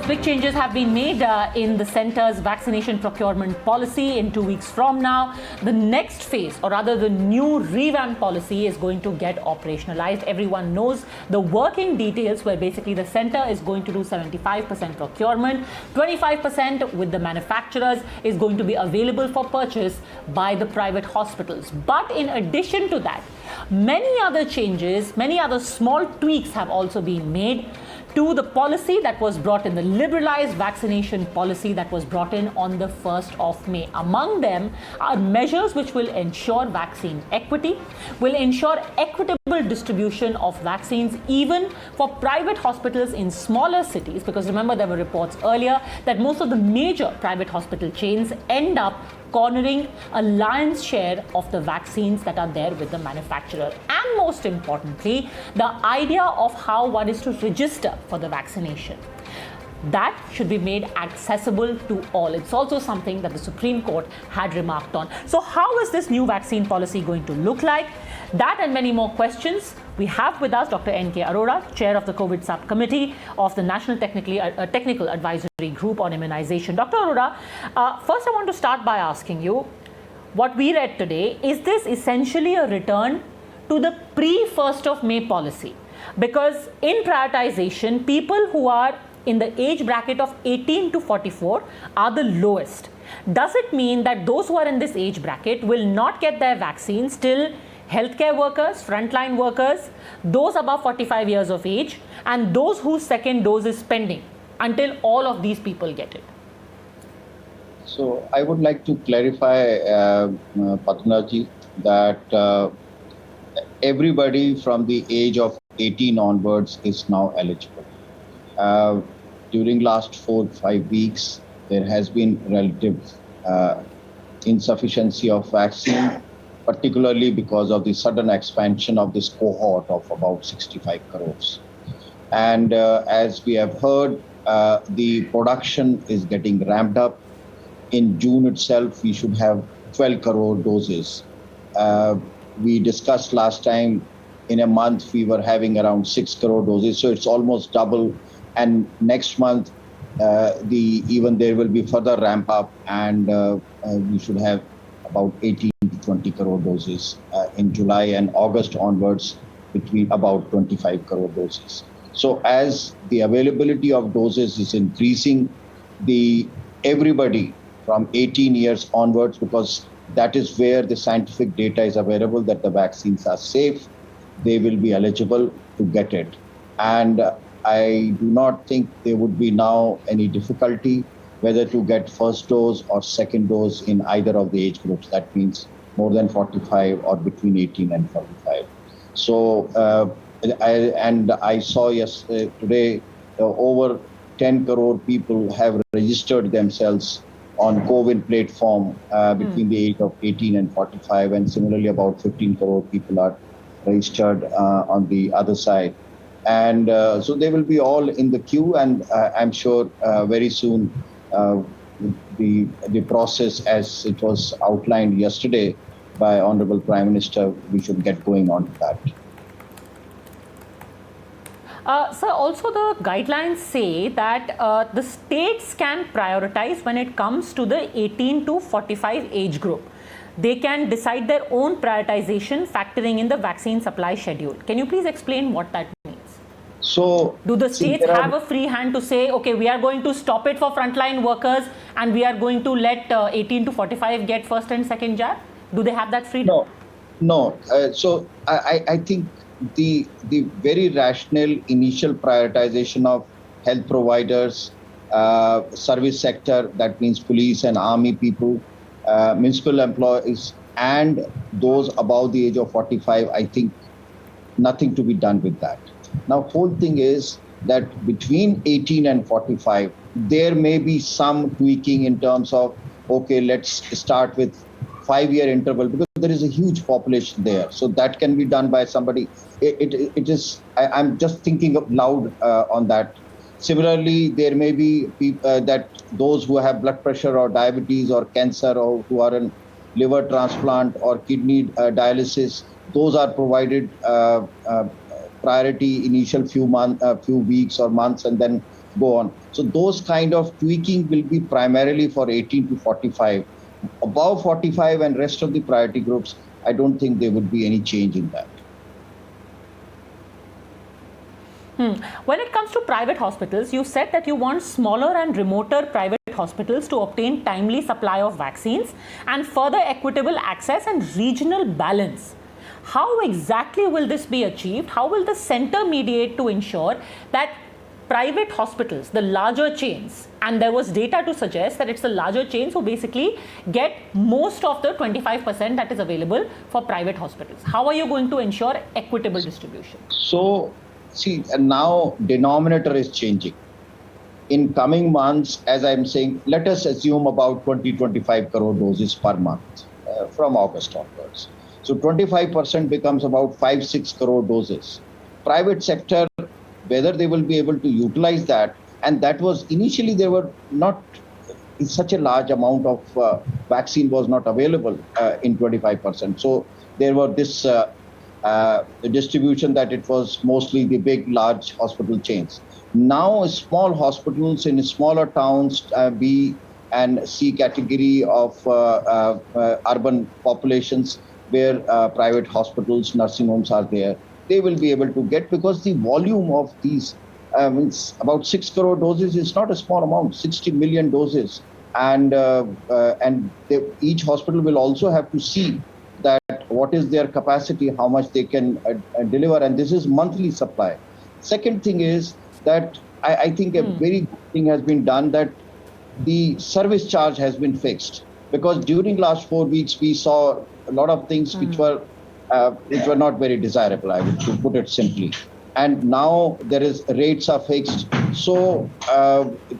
big changes have been made in the centre's vaccination procurement policy. In 2 weeks from now, the next phase, or rather the new revamped policy, is going to get operationalized. Everyone knows the working details, where basically the centre is going to do 75% procurement, 25% with the manufacturers is going to be available for purchase by the private hospitals. But in addition to that, many other changes, many other small tweaks have also been made to the policy that was brought in, the liberalized vaccination policy that was brought in on the 1st of May. Among them are measures which will ensure vaccine equity, will ensure equitable distribution of vaccines even for private hospitals in smaller cities, because remember, there were reports earlier that most of the major private hospital chains end up cornering a lion's share of the vaccines that are there with the manufacturer. And most importantly, the idea of how one is to register for the vaccination, that should be made accessible to all. It's also something that the Supreme Court had remarked on. So how is this new vaccine policy going to look like? That and many more questions we have with us Dr. N.K. Arora, Chair of the COVID Subcommittee of the National Technical Advisory Group on Immunization. Dr. Arora, first I want to start by asking you, what we read today, is this essentially a return to the pre-1st of May policy? Because in prioritization, people who are in the age bracket of 18 to 44 are the lowest. Does it mean that those who are in this age bracket will not get their vaccines till healthcare workers, frontline workers, those above 45 years of age, and those whose second dose is pending, until all of these people get it? So I would like to clarify, Patnaji, that everybody from the age of 18 onwards is now eligible. During last 4-5 weeks, there has been relative insufficiency of vaccine, particularly because of the sudden expansion of this cohort of about 65 crores. And as we have heard, the production is getting ramped up. In June itself, we should have 12 crore doses. We discussed last time, in a month, we were having around 6 crore doses. So it's almost double. And next month, even there will be further ramp up, and we should have about 18 to 20 crore doses in July, and August onwards between about 25 crore doses. So as the availability of doses is increasing, everybody from 18 years onwards, because that is where the scientific data is available that the vaccines are safe, they will be eligible to get it. And I do not think there would be now any difficulty whether to get first dose or second dose in either of the age groups. That means more than 45 or between 18 and 45. So, I saw today over 10 crore people have registered themselves on COVID platform between the age of 18 and 45, and similarly about 15 crore people are registered on the other side. And so they will be all in the queue, and I'm sure very soon the process, as it was outlined yesterday by Honorable Prime Minister, we should get going on to that. Sir, also the guidelines say that the states can prioritize when it comes to the 18 to 45 age group. They can decide their own prioritization factoring in the vaccine supply schedule. Can you please explain what that means? So, do the states have a free hand to say, okay, we are going to stop it for frontline workers and we are going to let 18 to 45 get first and second jab? Do they have that freedom? No. So I think the very rational initial prioritization of health providers, service sector, that means police and army people, municipal employees, and those above the age of 45, I think nothing to be done with that. Now, whole thing is that between 18 and 45, there may be some tweaking in terms of, okay, let's start with 5-year interval, because there is a huge population there. So that can be done by somebody. It is, I'm just thinking loud on that. Similarly, there may be people that those who have blood pressure or diabetes or cancer, or who are in liver transplant or kidney dialysis, those are provided priority initial few weeks or months, and then go on. So those kind of tweaking will be primarily for 18 to 45. Above 45 and rest of the priority groups, I don't think there would be any change in that. When it comes to private hospitals, you said that you want smaller and remoter private hospitals to obtain timely supply of vaccines and further equitable access and regional balance. How exactly will this be achieved? How will the center mediate to ensure that private hospitals, the larger chains, and there was data to suggest that it's the larger chains who basically get most of the 25% that is available for private hospitals? How are you going to ensure equitable distribution? So, see, now denominator is changing. In coming months, as I'm saying, let us assume about 20-25 crore doses per month from August onwards. So 25% becomes about 5-6 crore doses. Private sector, whether they will be able to utilize that, and that was initially there were not such a large amount of vaccine was not available in 25%. So there were this distribution that it was mostly the big, large hospital chains. Now, small hospitals in smaller towns, B and C category of urban populations where private hospitals, nursing homes are there, they will be able to get, because the volume of these means about 6 crore doses is not a small amount, 60 million doses. And each hospital will also have to see that what is their capacity, how much they can deliver, and this is monthly supply. Second thing is that I think a very good thing has been done, that the service charge has been fixed, because during last 4 weeks we saw a lot of things which were not very desirable, I would put it simply. And now there is rates are fixed. So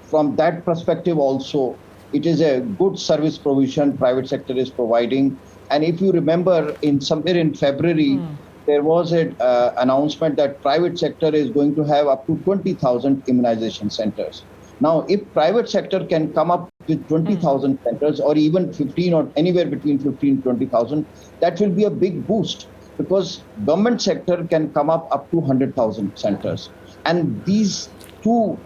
from that perspective also, it is a good service provision private sector is providing. And if you remember, in somewhere in February, there was an announcement that private sector is going to have up to 20,000 immunization centers. Now, if private sector can come up with 20,000 centers, or even 15, or anywhere between 15 and 20,000, that will be a big boost, because government sector can come up to 100,000 centers. And these two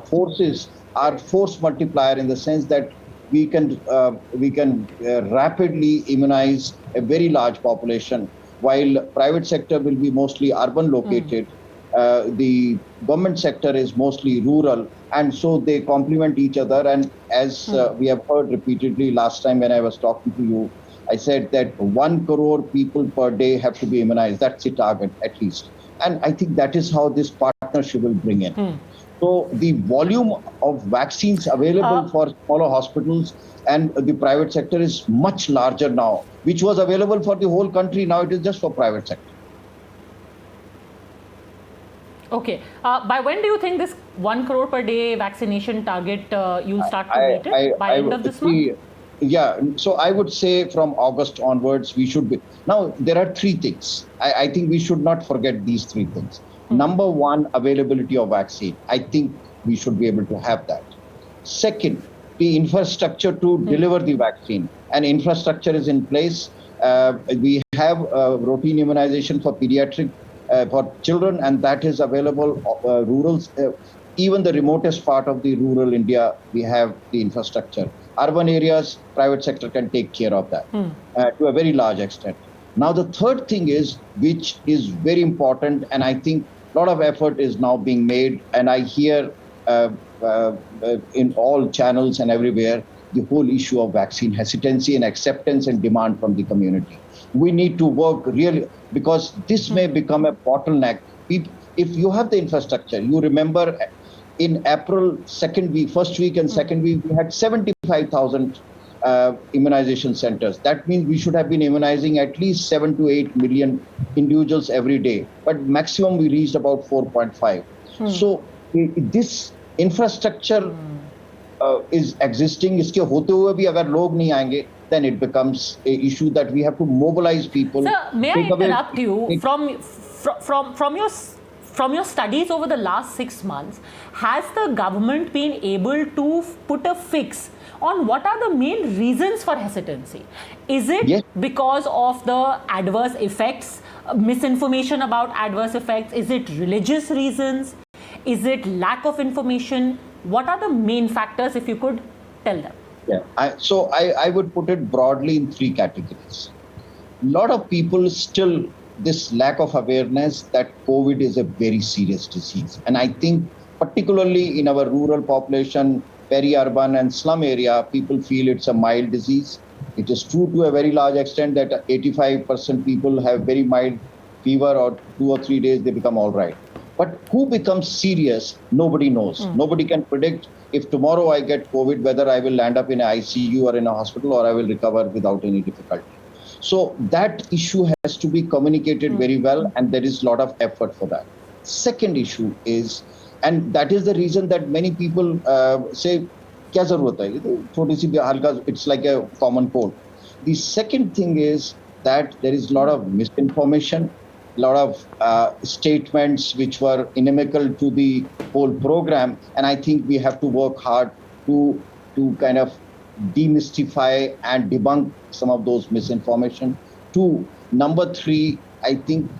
forces are force multiplier, in the sense that we can rapidly immunize a very large population, while private sector will be mostly urban located. The government sector is mostly rural, and so they complement each other. And as we have heard repeatedly last time when I was talking to you, I said that 1 crore people per day have to be immunized. That's the target, at least. And I think that is how this partnership will bring in. So the volume of vaccines available for smaller hospitals and the private sector is much larger now, which was available for the whole country. Now it is just for private sector. Okay. By when do you think this 1 crore per day vaccination target you'll start to meet it? By end of this month? Yeah. So I would say from August onwards, we should be. Now, there are three things. I think we should not forget these three things. Number one, availability of vaccine. I think we should be able to have that. Second, the infrastructure to deliver the vaccine. And infrastructure is in place. We have routine immunization for pediatric, for children, and that is available. Rural, even the remotest part of the rural India, we have the infrastructure. Urban areas, private sector can take care of that to a very large extent. Now, the third thing is, which is very important, and I think a lot of effort is now being made, and I hear in all channels and everywhere, the whole issue of vaccine hesitancy and acceptance and demand from the community. We need to work really, because this may become a bottleneck. If you have the infrastructure, you remember in April, first week and second week, we had 75,000 immunization centers. That means we should have been immunizing at least 7 to 8 million individuals every day. But maximum we reached about 4.5. So this infrastructure is existing. Iske hote hue bhi agar log nahi aayenge, then it becomes a issue that we have to mobilize people. Sir, may I interrupt you? From your studies over the last 6 months, has the government been able to put a fix on what are the main reasons for hesitancy? Is it because of the adverse effects, misinformation about adverse effects? Is it religious reasons? Is it lack of information? What are the main factors, if you could tell them? Yeah, I would put it broadly in three categories. A lot of people still, this lack of awareness that COVID is a very serious disease. And I think particularly in our rural population, peri-urban and slum area, people feel it's a mild disease. It is true to a very large extent that 85% people have very mild fever, or 2 or 3 days they become all right. But who becomes serious, nobody knows. Nobody can predict if tomorrow I get COVID, whether I will land up in an ICU or in a hospital, or I will recover without any difficulty. So that issue has to be communicated very well, and there is a lot of effort for that. Second issue is, and that is the reason that many people say, "Kya zarurat hai? Thodi si halka," it's like a common cold. The second thing is that there is a lot of misinformation, a lot of statements which were inimical to the whole program, and I think we have to work hard to kind of demystify and debunk some of those misinformation. Number three, I think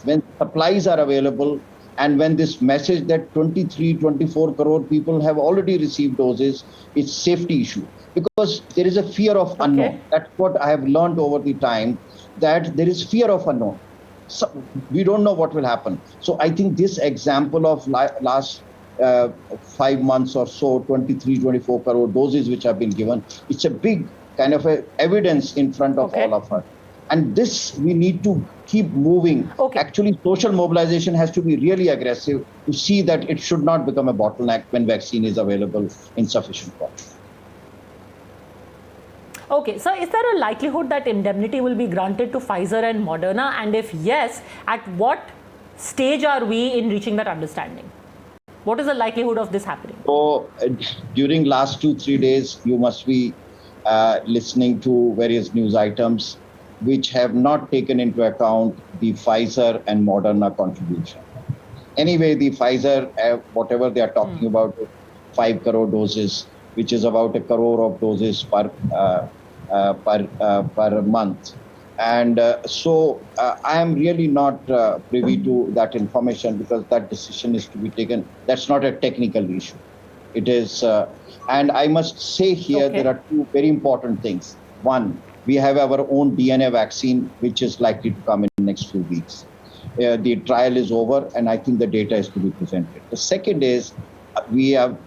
when supplies are available, and when this message that 23, 24 crore people have already received doses, it's safety issue. Because there is a fear of unknown. That's what I have learned over the time, that there is fear of unknown. So we don't know what will happen. So I think this example of last 5 months or so, 23, 24 crore doses which have been given, it's a big kind of a evidence in front of all of us. And this, we need to keep moving. Actually, social mobilization has to be really aggressive to see that it should not become a bottleneck when vaccine is available in sufficient quantity. Okay, so is there a likelihood that indemnity will be granted to Pfizer and Moderna? And if yes, at what stage are we in reaching that understanding? What is the likelihood of this happening? So during last 2-3 days, you must be listening to various news items which have not taken into account the Pfizer and Moderna contribution. Anyway, the Pfizer, whatever they are talking about, 5 crore doses, which is about 1 crore of doses per month. And so I am really not privy to that information, because that decision is to be taken. That's not a technical issue. It is, and I must say here, there are two very important things. One, we have our own DNA vaccine, which is likely to come in the next few weeks. The trial is over, and I think the data is to be presented. The second is, we have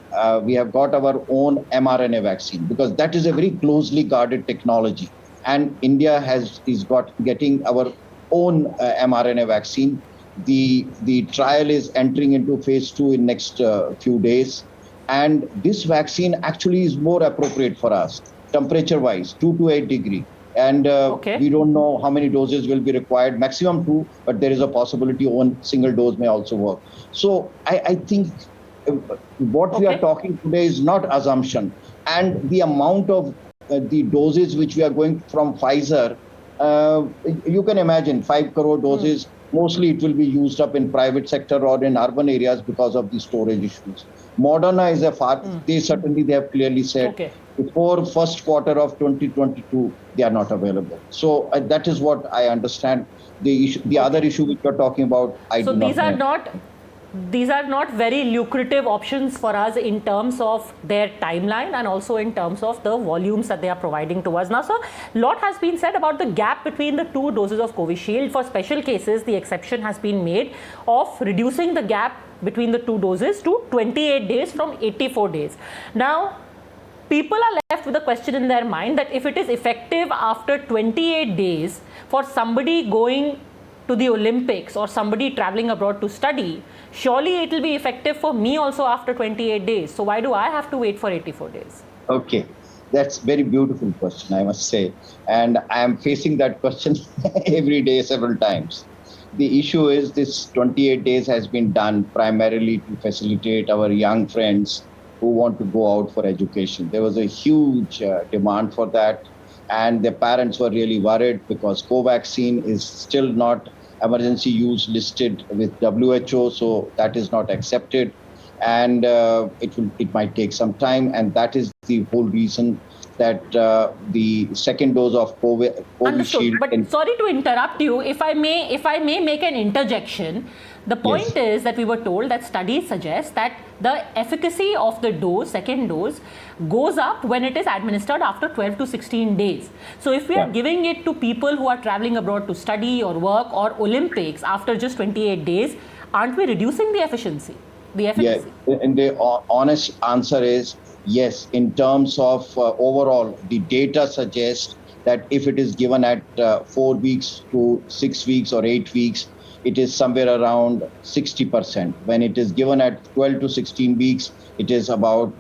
got our own mRNA vaccine, because that is a very closely guarded technology. And India is getting our own mRNA vaccine. The trial is entering into phase 2 in next few days. And this vaccine actually is more appropriate for us, temperature-wise, 2 to 8 degrees. And we don't know how many doses will be required, maximum 2, but there is a possibility one single dose may also work. So I think what we are talking today is not assumption. And the amount of the doses which we are going from Pfizer, you can imagine 5 crore doses, mostly it will be used up in private sector or in urban areas because of the storage issues. Moderna is they have clearly said before first quarter of 2022, they are not available. So that is what I understand. The other issue which you are talking about, I do not know. These are not very lucrative options for us in terms of their timeline and also in terms of the volumes that they are providing to us. Now, sir, a lot has been said about the gap between the 2 doses of Covishield. For special cases, the exception has been made of reducing the gap between the 2 doses to 28 days from 84 days. Now, people are left with a question in their mind that if it is effective after 28 days for somebody going to the Olympics or somebody traveling abroad to study, surely it will be effective for me also after 28 days. So why do I have to wait for 84 days? Okay, that's very beautiful question, I must say. And I am facing that question every day, several times. The issue is this 28 days has been done primarily to facilitate our young friends who want to go out for education. There was a huge demand for that. And the parents were really worried because Covaxin is still not emergency use listed with WHO, so that is not accepted. and it might take some time, and that is the whole reason that the second dose of Understood. Covishield. But sorry to interrupt you. If I may make an interjection, the point is that we were told that studies suggest that the efficacy of the second dose, goes up when it is administered after 12 to 16 days. So if we are giving it to people who are traveling abroad to study or work or Olympics after just 28 days, aren't we reducing the efficiency? The efficacy? Yeah, and the honest answer is yes. In terms of overall, the data suggests that if it is given at 4 weeks to 6 weeks or 8 weeks, it is somewhere around 60%. When it is given at 12 to 16 weeks, it is about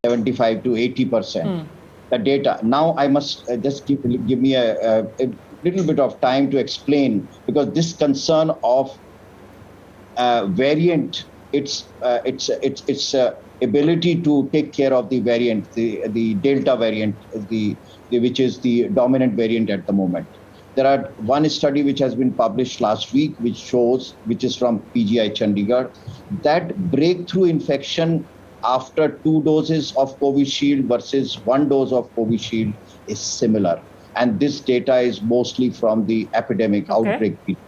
75 to 80%. The data. Now I must just give me a little bit of time to explain, because this concern of variant, its ability to take care of the variant, the Delta variant, which is the dominant variant at the moment. There are one study which has been published last week, which is from PGI Chandigarh, that breakthrough infection after 2 doses of Covishield versus 1 dose of Covishield is similar. And this data is mostly from the epidemic outbreak period.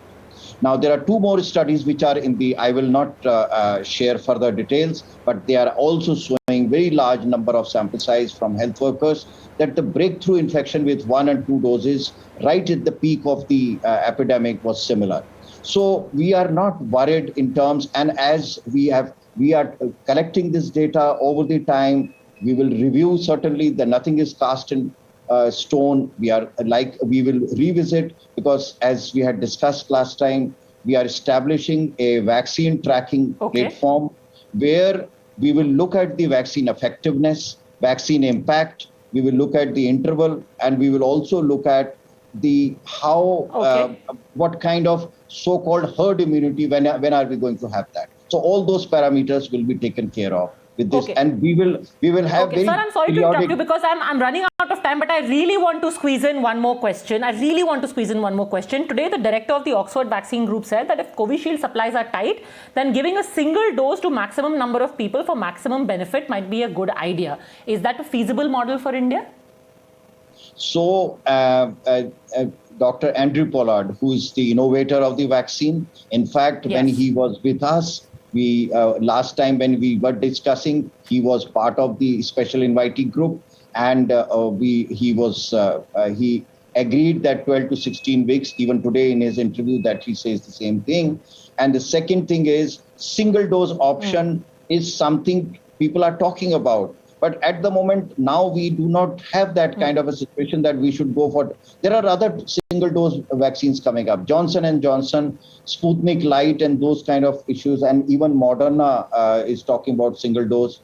Now, there are 2 more studies which are I will not share further details, but they are also showing very large number of sample size from health workers, that the breakthrough infection with 1 and 2 doses right at the peak of the epidemic was similar. So we are not worried in terms, and as we are collecting this data over the time, we will review certainly that nothing is cast in stone. We will revisit, because as we had discussed last time, we are establishing a vaccine tracking platform where we will look at the vaccine effectiveness, vaccine impact, we will look at the interval, and we will also look at what kind of so-called herd immunity, when are we going to have that. So all those parameters will be taken care of with this, and we will have very. Sir, I'm sorry to interrupt you, because I'm running out of time, but I really want to squeeze in one more question. Today, the director of the Oxford Vaccine Group said that if Covishield supplies are tight, then giving a single dose to maximum number of people for maximum benefit might be a good idea. Is that a feasible model for India? So, Dr. Andrew Pollard, who is the innovator of the vaccine, in fact, when he was with us, last time when we were discussing, he was part of the special invitee group, and he agreed that 12 to 16 weeks. Even today in his interview, that he says the same thing. And the second thing is, single dose option is something people are talking about. But at the moment, now we do not have that kind of a situation that we should go for. There are other single-dose vaccines coming up. Johnson & Johnson, Sputnik Light, and those kind of issues. And even Moderna is talking about single dose.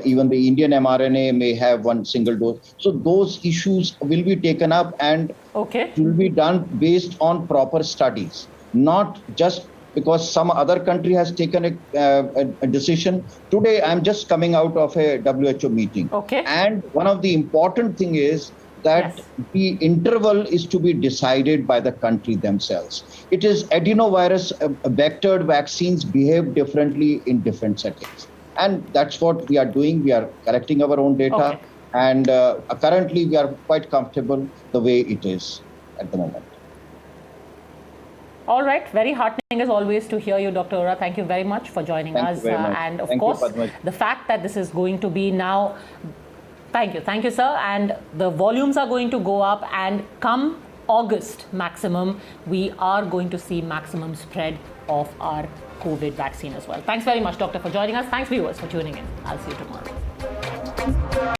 Even the Indian mRNA may have 1 single dose. So those issues will be taken up, and it will be done based on proper studies, not just because some other country has taken a decision. Today, I'm just coming out of a WHO meeting. And one of the important thing is that the interval is to be decided by the country themselves. It is adenovirus vectored vaccines behave differently in different settings. And that's what we are doing. We are collecting our own data. And currently, we are quite comfortable the way it is at the moment. All right. Very heartening as always to hear you, Dr. Arora. Thank you very much for joining us. And of course, the fact that this is going to be now, thank you, sir. And the volumes are going to go up, and come August maximum, we are going to see maximum spread of our COVID vaccine as well. Thanks very much, Doctor, for joining us. Thanks, viewers, for tuning in. I'll see you tomorrow.